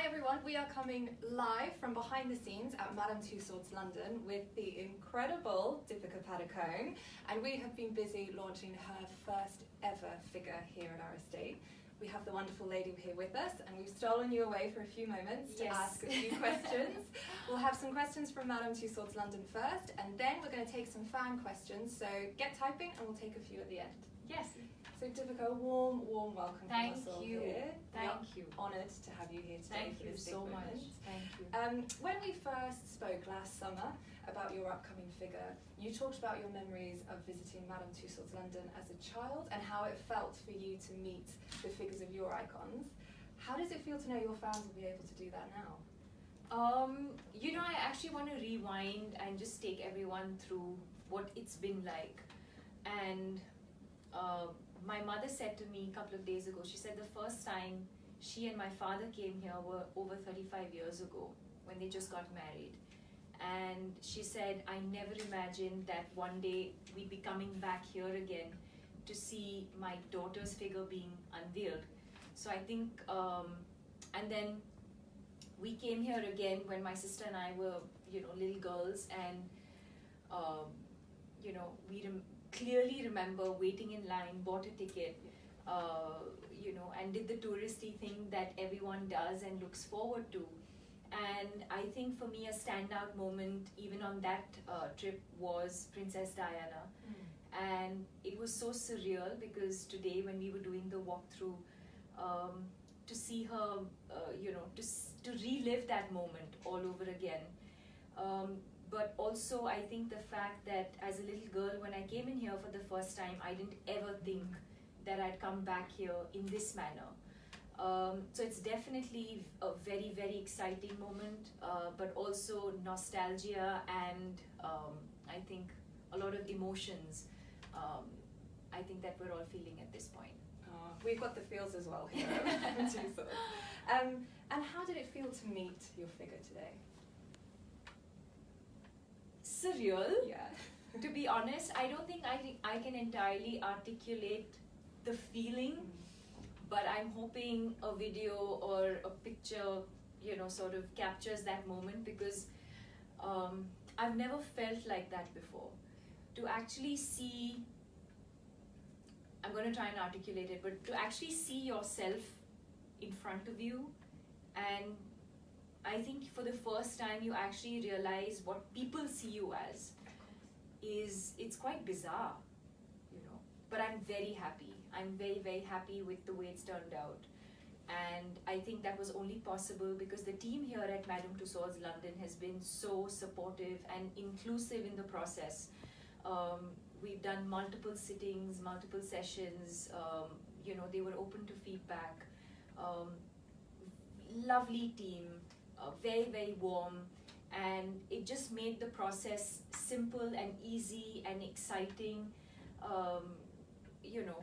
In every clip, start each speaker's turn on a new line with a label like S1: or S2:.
S1: everyone, we are coming live from behind the scenes at Madame Tussauds London with the incredible Deepika Padukone, and we have been busy launching her first ever figure here at our estate. We have the wonderful lady here with us, and we've stolen you away for a few moments to ask a few questions. We'll have some questions from Madame Tussauds London first, and then we're going to take some fan questions, so get typing and we'll take a few at the end.
S2: Yes.
S1: So Deepika, warm welcome from us all here.
S2: Thank you.
S1: Honoured to have you here today.
S2: Thank
S1: for
S2: you
S1: this
S2: so
S1: big
S2: much.
S1: moment.
S2: Thank you.
S1: When we first spoke last summer about your upcoming figure, you talked about your memories of visiting Madame Tussauds London as a child and how it felt for you to meet the figures of your icons. How does it feel to know your fans will be able to do that now?
S2: I actually want to rewind and just take everyone through what it's been like. And my mother said to me a couple of days ago, she said the first time she and my father came here were over 35 years ago when they just got married. And she said, I never imagined that one day we'd be coming back here again to see my daughter's figure being unveiled. So I think, and then we came here again when my sister and I were, little girls, and, we clearly remember waiting in line, bought a ticket, and did the touristy thing that everyone does and looks forward to. And I think for me a standout moment even on that trip was Princess Diana. And it was so surreal because today when we were doing the walkthrough, to see her, to relive that moment all over again. But also I think the fact that as a little girl, when I came in here for the first time, I didn't ever think that I'd come back here in this manner. So it's definitely a very, very exciting moment, but also nostalgia and I think a lot of emotions. I think that we're all feeling at this point.
S1: We've got the feels as well here. And how did it feel to meet your figure today?
S2: Surreal.
S1: Yeah.
S2: To be honest, I don't think I can entirely articulate the feeling, but I'm hoping a video or a picture, sort of captures that moment, because I've never felt like that before. To actually see, I'm going to try and articulate it, but to actually see yourself in front of you, and I think for the first time you actually realize what people see you as, it's quite bizarre, but I'm very happy. I'm very, very happy with the way it's turned out. And I think that was only possible because the team here at Madame Tussauds London has been so supportive and inclusive in the process. We've done multiple sittings, multiple sessions, they were open to feedback. Lovely team, very, very warm, and it just made the process simple and easy and exciting.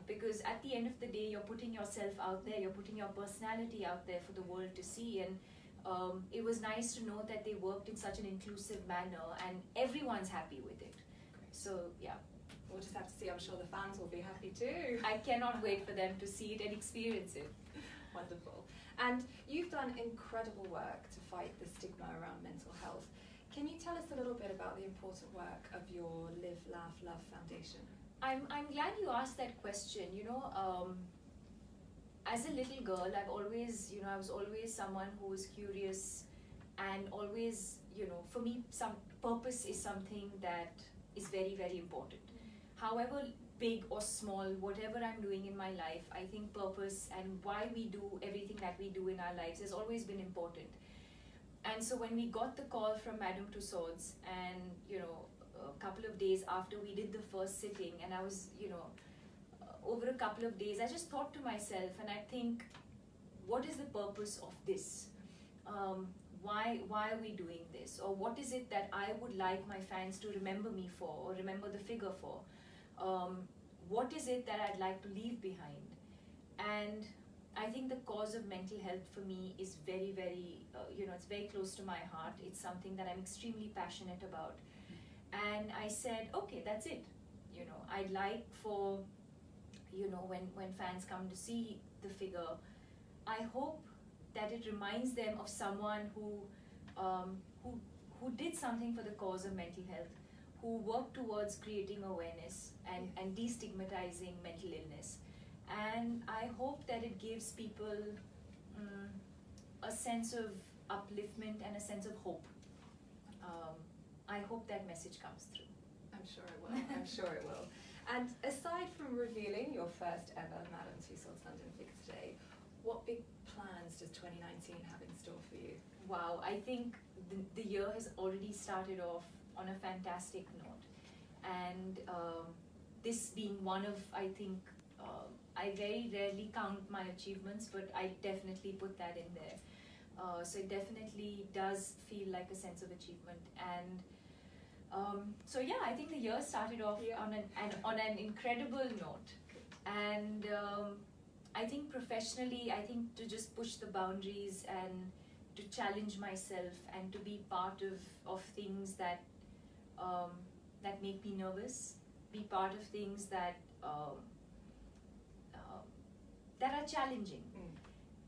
S2: Because at the end of the day, you're putting yourself out there, you're putting your personality out there for the world to see, and it was nice to know that they worked in such an inclusive manner and everyone's happy with it.
S1: Great.
S2: So, yeah.
S1: We'll just have to see. I'm sure the fans will be happy too.
S2: I cannot wait for them to see it and experience it.
S1: Wonderful. And you've done incredible work to fight the stigma around mental health. Can you tell us a little bit about the important work of your Live, Laugh, Love Foundation?
S2: I'm glad you asked that question. As a little girl, I've always, I was always someone who was curious, and always, for me, some purpose is something that is very, very important. However big or small, whatever I'm doing in my life, I think purpose and why we do everything that we do in our lives has always been important. And so when we got the call from Madame Tussauds, and a couple of days after we did the first sitting, and I was, over a couple of days, I just thought to myself, and I think, what is the purpose of this? Why are we doing this? Or what is it that I would like my fans to remember me for, or remember the figure for? What is it that I'd like to leave behind? And I think the cause of mental health for me is very, very, it's very close to my heart. It's something that I'm extremely passionate about. And I said, okay, that's it. I'd like for, when fans come to see the figure, I hope that it reminds them of someone um, who who did something for the cause of mental health, who worked towards creating awareness and destigmatizing mental illness. And I hope that it gives people a sense of upliftment and a sense of hope. I hope that message comes through.
S1: I'm sure it will. I'm sure it will. And aside from revealing your first ever Madame Tussauds London figure today, what big plans does 2019 have in store for you?
S2: Wow, I think the year has already started off on a fantastic note. And this being one of, I think, I very rarely count my achievements, but I definitely put that in there. So it definitely does feel like a sense of achievement. And so yeah, I think the year started off on an incredible note. And I think professionally, I think to just push the boundaries and to challenge myself and to be part of things that that make me nervous, be part of things that that are challenging.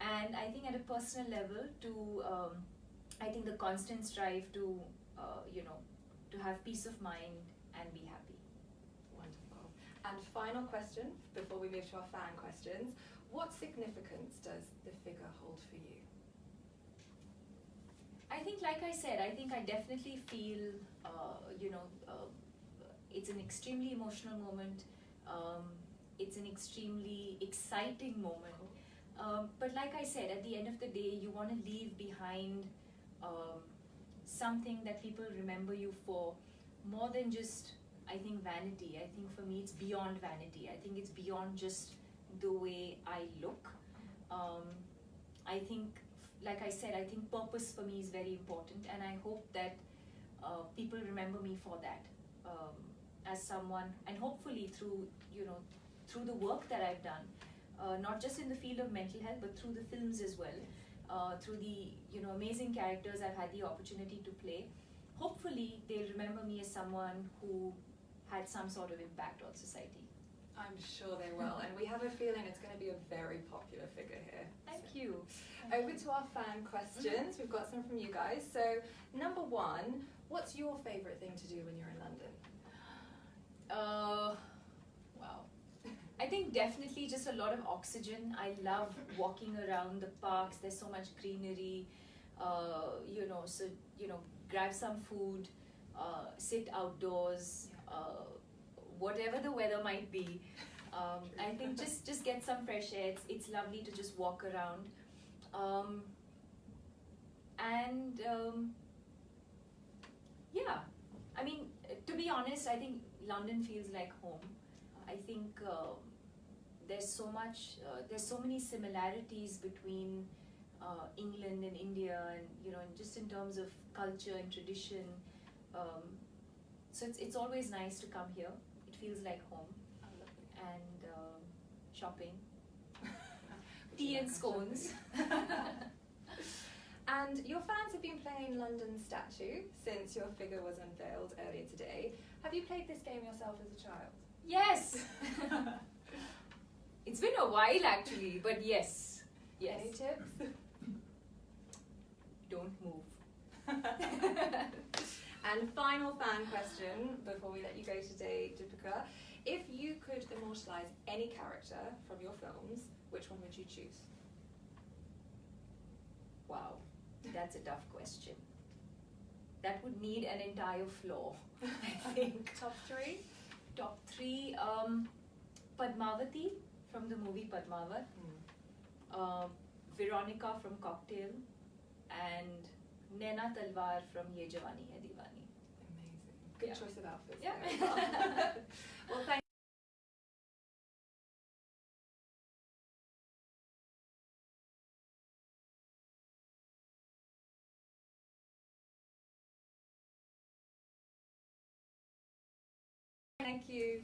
S2: And I think at a personal level, I think the constant strive to to have peace of mind and be happy.
S1: Wonderful. And final question before we move to our fan questions: what significance does the figure hold for you?
S2: I think, like I said, I think I definitely feel, it's an extremely emotional moment. It's an extremely exciting moment. But like I said, at the end of the day, you want to leave behind something that people remember you for, more than just, I think, vanity. I think for me, it's beyond vanity. I think it's beyond just the way I look. I think, like I said, I think purpose for me is very important, and I hope that people remember me for that, as someone, and hopefully through the work that I've done, not just in the field of mental health, but through the films as well, through the amazing characters I've had the opportunity to play. Hopefully they'll remember me as someone who had some sort of impact on society.
S1: I'm sure they will, and we have a feeling it's going to be a very popular figure here.
S2: Thank you.
S1: Over to our fan questions. We've got some from you guys. So, number one, what's your favourite thing to do when you're in London?
S2: Wow. I think definitely just a lot of oxygen. I love walking around the parks. There's so much greenery. Grab some food, sit outdoors, whatever the weather might be. I think just get some fresh air. It's lovely to just walk around. Yeah, I mean, to be honest, I think London feels like home. I think there's so many similarities between England and India, and just in terms of culture and tradition. So it's always nice to come here. It feels like home. And shopping, tea and scones.
S1: And your fans have been playing London Statue since your figure was unveiled earlier today. Have you played this game yourself as a child?
S2: Yes. It's been a while actually, but yes.
S1: Any tips?
S2: Don't move.
S1: And final fan question before we let you go today, Deepika. If you could immortalise any character from your films, which one would you choose?
S2: Wow, that's a tough question. That would need an entire floor, I think.
S1: Top three?
S2: Top three, Padmavati from the movie Padmavat, Veronica from Cocktail, and Naina Talwar from Ye Jawani Hai Diwani.
S1: Amazing. Good choice of outfits.
S2: Yeah.
S1: Well, thank you.